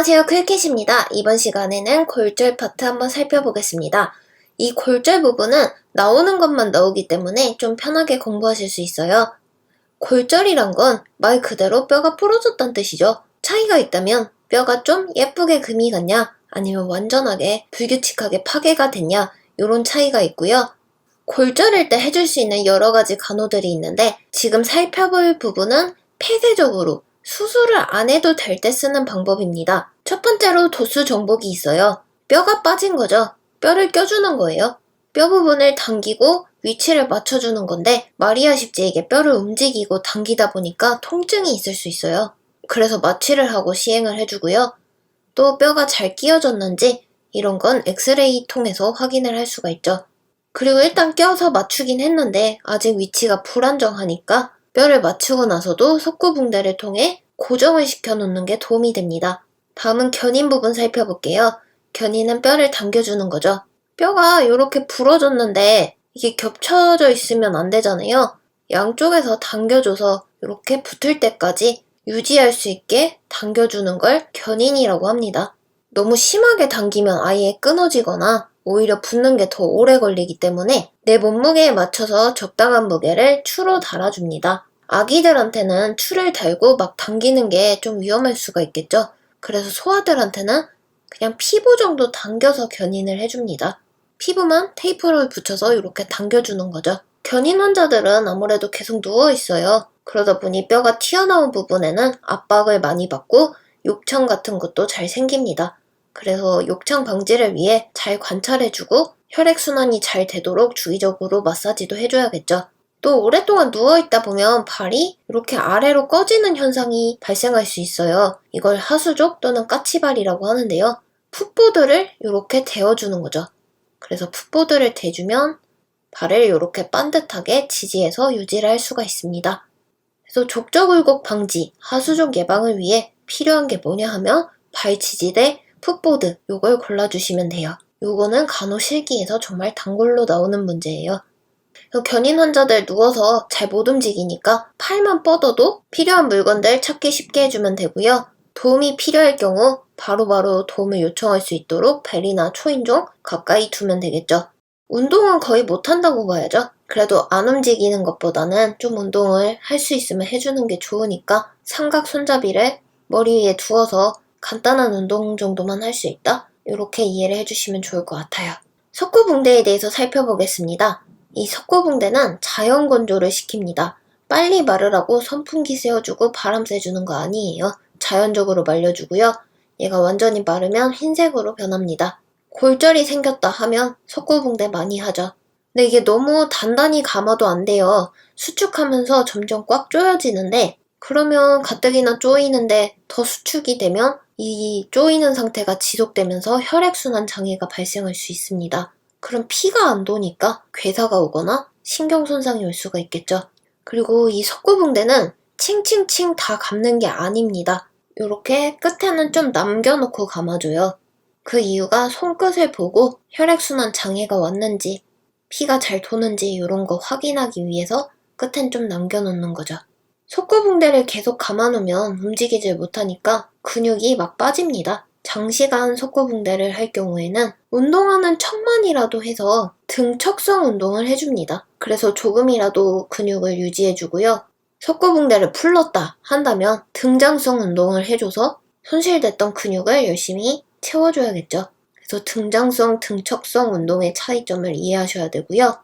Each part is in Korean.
안녕하세요, 클캣입니다. 이번 시간에는 골절 파트 한번 살펴보겠습니다. 이 골절 부분은 나오는 것만 나오기 때문에 좀 편하게 공부하실 수 있어요. 골절이란 건 말 그대로 뼈가 부러졌다는 뜻이죠. 차이가 있다면 뼈가 좀 예쁘게 금이 갔냐 아니면 완전하게 불규칙하게 파괴가 됐냐 이런 차이가 있고요. 골절일 때 해줄 수 있는 여러 가지 간호들이 있는데 지금 살펴볼 부분은 폐쇄적으로 수술을 안 해도 될 때 쓰는 방법입니다. 첫 번째로 도수 정복이 있어요. 뼈가 빠진 거죠. 뼈를 껴주는 거예요. 뼈 부분을 당기고 위치를 맞춰주는 건데 말이야 쉽지 이게 뼈를 움직이고 당기다 보니까 통증이 있을 수 있어요. 그래서 마취를 하고 시행을 해주고요. 또 뼈가 잘 끼워졌는지 이런 건 엑스레이 통해서 확인을 할 수가 있죠. 그리고 일단 껴서 맞추긴 했는데 아직 위치가 불안정하니까 뼈를 맞추고 나서도 석고붕대를 통해 고정을 시켜놓는 게 도움이 됩니다. 다음은 견인 부분 살펴볼게요. 견인은 뼈를 당겨주는 거죠. 뼈가 이렇게 부러졌는데 이게 겹쳐져 있으면 안 되잖아요. 양쪽에서 당겨줘서 이렇게 붙을 때까지 유지할 수 있게 당겨주는 걸 견인이라고 합니다. 너무 심하게 당기면 아예 끊어지거나 오히려 붙는 게 더 오래 걸리기 때문에 내 몸무게에 맞춰서 적당한 무게를 추로 달아줍니다. 아기들한테는 추를 달고 막 당기는 게 좀 위험할 수가 있겠죠. 그래서 소아들한테는 그냥 피부 정도 당겨서 견인을 해줍니다. 피부만 테이프를 붙여서 이렇게 당겨주는 거죠. 견인 환자들은 아무래도 계속 누워있어요. 그러다 보니 뼈가 튀어나온 부분에는 압박을 많이 받고 욕창 같은 것도 잘 생깁니다. 그래서 욕창 방지를 위해 잘 관찰해주고 혈액순환이 잘 되도록 주기적으로 마사지도 해줘야겠죠. 또 오랫동안 누워있다 보면 발이 이렇게 아래로 꺼지는 현상이 발생할 수 있어요. 이걸 하수족 또는 까치발이라고 하는데요. 풋보드를 이렇게 대어주는 거죠. 그래서 풋보드를 대주면 발을 이렇게 반듯하게 지지해서 유지를 할 수가 있습니다. 그래서 족저굴곡 방지, 하수족 예방을 위해 필요한 게 뭐냐 하면 발 지지대, 풋보드 요걸 골라주시면 돼요. 요거는 간호실기에서 정말 단골로 나오는 문제예요. 견인 환자들 누워서 잘 못 움직이니까 팔만 뻗어도 필요한 물건들 찾기 쉽게 해주면 되고요. 도움이 필요할 경우 바로바로 도움을 요청할 수 있도록 벨이나 초인종 가까이 두면 되겠죠. 운동은 거의 못한다고 봐야죠. 그래도 안 움직이는 것보다는 좀 운동을 할 수 있으면 해주는 게 좋으니까 삼각 손잡이를 머리 위에 두어서 간단한 운동 정도만 할 수 있다? 이렇게 이해를 해주시면 좋을 것 같아요. 석고붕대에 대해서 살펴보겠습니다. 이 석고붕대는 자연 건조를 시킵니다. 빨리 마르라고 선풍기 세워주고 바람 쐬주는 거 아니에요. 자연적으로 말려주고요. 얘가 완전히 마르면 흰색으로 변합니다. 골절이 생겼다 하면 석고붕대 많이 하죠. 근데 이게 너무 단단히 감아도 안 돼요. 수축하면서 점점 꽉 조여지는데 그러면 가뜩이나 조이는데 더 수축이 되면 이 조이는 상태가 지속되면서 혈액순환 장애가 발생할 수 있습니다. 그럼 피가 안 도니까 괴사가 오거나 신경 손상이 올 수가 있겠죠. 그리고 이 석고붕대는 칭칭칭 다 감는 게 아닙니다. 이렇게 끝에는 좀 남겨놓고 감아줘요. 그 이유가 손끝을 보고 혈액순환 장애가 왔는지 피가 잘 도는지 이런 거 확인하기 위해서 끝엔 좀 남겨놓는 거죠. 석고붕대를 계속 감아놓으면 움직이질 못하니까 근육이 막 빠집니다. 장시간 석고붕대를 할 경우에는 운동하는 척만이라도 해서 등척성 운동을 해줍니다. 그래서 조금이라도 근육을 유지해주고요. 석고붕대를 풀렀다 한다면 등장성 운동을 해줘서 손실됐던 근육을 열심히 채워줘야겠죠. 그래서 등장성, 등척성 운동의 차이점을 이해하셔야 되고요.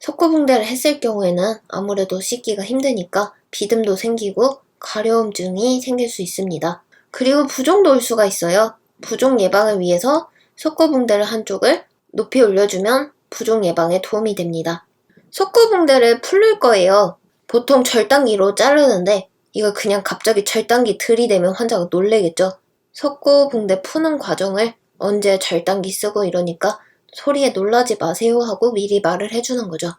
석고붕대를 했을 경우에는 아무래도 씻기가 힘드니까 비듬도 생기고 가려움증이 생길 수 있습니다. 그리고 부종도 올 수가 있어요. 부종 예방을 위해서 석고붕대를 한쪽을 높이 올려주면 부종 예방에 도움이 됩니다. 석고붕대를 풀릴 거예요. 보통 절단기로 자르는데 이거 그냥 갑자기 절단기 들이대면 환자가 놀래겠죠. 석고붕대 푸는 과정을 언제 절단기 쓰고 이러니까 소리에 놀라지 마세요 하고 미리 말을 해주는 거죠.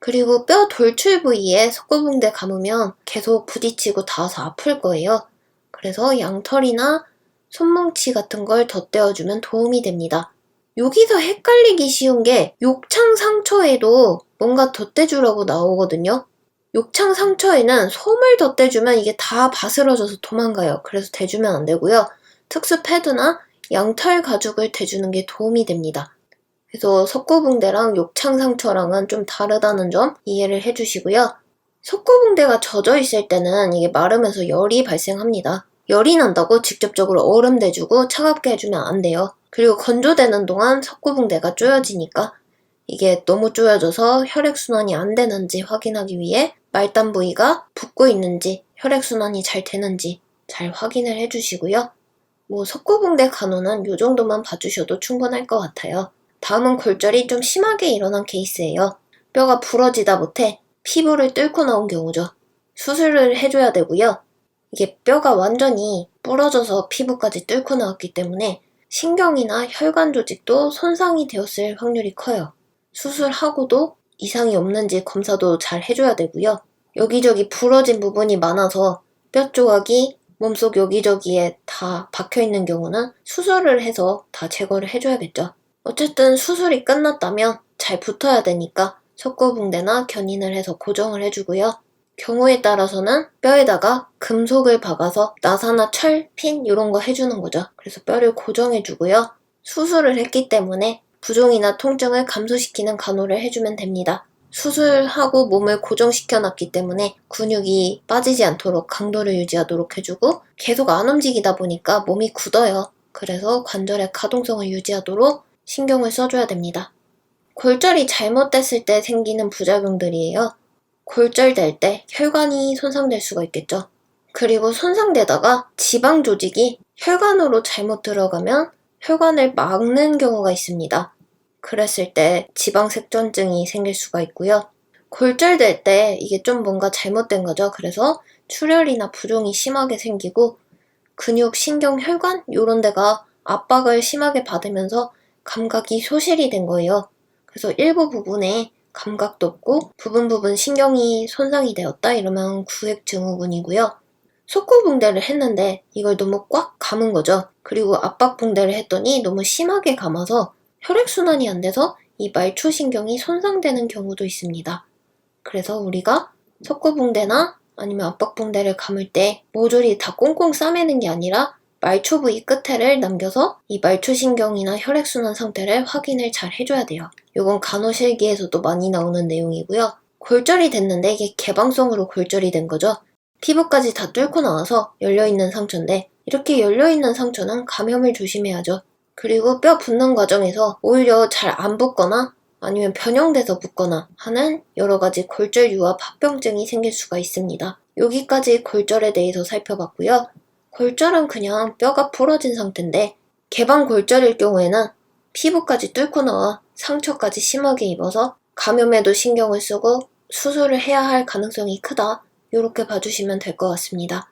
그리고 뼈 돌출 부위에 석고붕대 감으면 계속 부딪히고 닿아서 아플 거예요. 그래서 양털이나 손뭉치 같은 걸 덧대어주면 도움이 됩니다. 여기서 헷갈리기 쉬운 게 욕창 상처에도 뭔가 덧대주라고 나오거든요. 욕창 상처에는 솜을 덧대주면 이게 다 바스러져서 도망가요. 그래서 대주면 안 되고요. 특수 패드나 양털 가죽을 대주는 게 도움이 됩니다. 그래서 석고붕대랑 욕창 상처랑은 좀 다르다는 점 이해를 해주시고요. 석고붕대가 젖어 있을 때는 이게 마르면서 열이 발생합니다. 열이 난다고 직접적으로 얼음 대주고 차갑게 해주면 안 돼요. 그리고 건조되는 동안 석고붕대가 쪼여지니까 이게 너무 쪼여져서 혈액순환이 안 되는지 확인하기 위해 말단 부위가 붓고 있는지 혈액순환이 잘 되는지 잘 확인을 해주시고요. 석고붕대 간호는 이 정도만 봐주셔도 충분할 것 같아요. 다음은 골절이 좀 심하게 일어난 케이스예요. 뼈가 부러지다 못해 피부를 뚫고 나온 경우죠. 수술을 해줘야 되고요. 이게 뼈가 완전히 부러져서 피부까지 뚫고 나왔기 때문에 신경이나 혈관 조직도 손상이 되었을 확률이 커요. 수술하고도 이상이 없는지 검사도 잘 해줘야 되고요. 여기저기 부러진 부분이 많아서 뼈 조각이 몸속 여기저기에 다 박혀있는 경우는 수술을 해서 다 제거를 해줘야겠죠. 어쨌든 수술이 끝났다면 잘 붙어야 되니까 석고붕대나 견인을 해서 고정을 해주고요. 경우에 따라서는 뼈에다가 금속을 박아서 나사나 철, 핀 이런 거 해주는 거죠. 그래서 뼈를 고정해주고요. 수술을 했기 때문에 부종이나 통증을 감소시키는 간호를 해주면 됩니다. 수술하고 몸을 고정시켜놨기 때문에 근육이 빠지지 않도록 강도를 유지하도록 해주고 계속 안 움직이다 보니까 몸이 굳어요. 그래서 관절의 가동성을 유지하도록 신경을 써줘야 됩니다. 골절이 잘못됐을 때 생기는 부작용들이에요. 골절될 때 혈관이 손상될 수가 있겠죠. 그리고 손상되다가 지방 조직이 혈관으로 잘못 들어가면 혈관을 막는 경우가 있습니다. 그랬을 때 지방색전증이 생길 수가 있고요. 골절될 때 이게 좀 뭔가 잘못된 거죠. 그래서 출혈이나 부종이 심하게 생기고 근육, 신경, 혈관 이런 데가 압박을 심하게 받으면서 감각이 소실이 된 거예요. 그래서 일부 부분에 감각도 없고 부분 신경이 손상이 되었다 이러면 구획증후군이고요. 석고붕대를 했는데 이걸 너무 꽉 감은 거죠. 그리고 압박붕대를 했더니 너무 심하게 감아서 혈액순환이 안 돼서 이 말초신경이 손상되는 경우도 있습니다. 그래서 우리가 석고붕대나 아니면 압박붕대를 감을 때 모조리 다 꽁꽁 싸매는 게 아니라 말초 부위 끝에를 남겨서 이 말초신경이나 혈액순환 상태를 확인을 잘 해줘야 돼요. 이건 간호실기에서도 많이 나오는 내용이고요. 골절이 됐는데 이게 개방성으로 골절이 된 거죠. 피부까지 다 뚫고 나와서 열려있는 상처인데 이렇게 열려있는 상처는 감염을 조심해야죠. 그리고 뼈 붓는 과정에서 오히려 잘 안 붓거나 아니면 변형돼서 붓거나 하는 여러가지 골절 유압 합병증이 생길 수가 있습니다. 여기까지 골절에 대해서 살펴봤고요. 골절은 그냥 뼈가 부러진 상태인데 개방 골절일 경우에는 피부까지 뚫고 나와 상처까지 심하게 입어서 감염에도 신경을 쓰고 수술을 해야 할 가능성이 크다. 이렇게 봐주시면 될 것 같습니다.